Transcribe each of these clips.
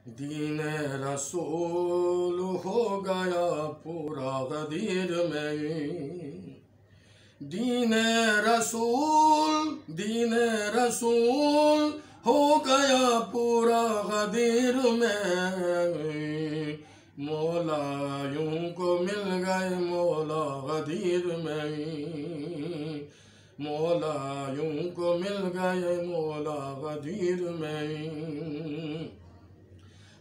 दीन रसूल हो गया पूरा गदीर में। दीन रसूल हो गया पूरा गदीर में। मौला यूं को मिल गए मौला गदीर में। मौला यूं को मिल गए मौला गदीर में।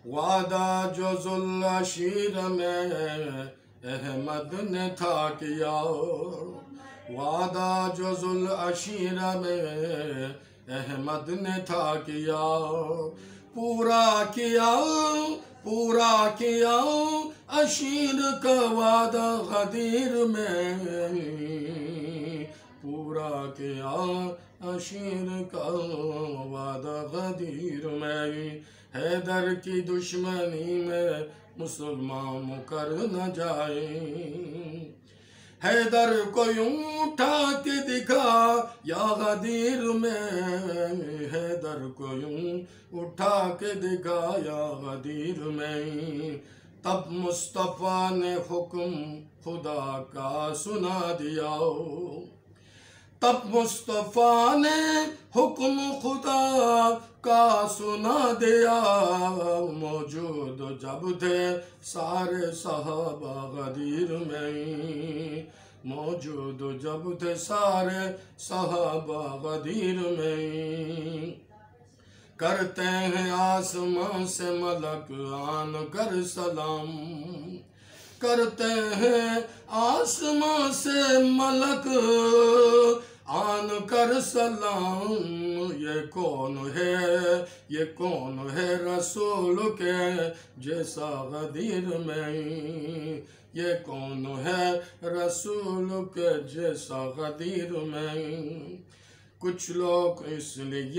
वादा जो जुल अशीर में अहमद ने था किया। वादा जो जुल अशीर में अहमद ने था किया। पूरा किया अशीर का वादा गदीर में। पूरा किया अशीर का वादा गदीर में। हैदर की दुश्मनी में मुसलमान मुकर न जाए। हैदर को यूं उठा के दिखा या गदीर में। हैदर को यूं उठा के दिखा या गदीर में। तब मुस्तफ़ा ने हुक्म खुदा का सुना दिया। तब मुस्तफ़ा ने हुक्म खुदा का सुना दिया। मौजूद जब थे सारे सहाबा गदीर में। मौजूद जब थे सारे सहाबा गदीर में। करते हैं आसमां से मलक आन कर सलाम। करते हैं आसमां से मलक आन कर सलाम। ये कौन है रसूल के जैसा गदीर में। ये कौन है रसूल के जैसा गदीर में। कुछ लोग इसलिए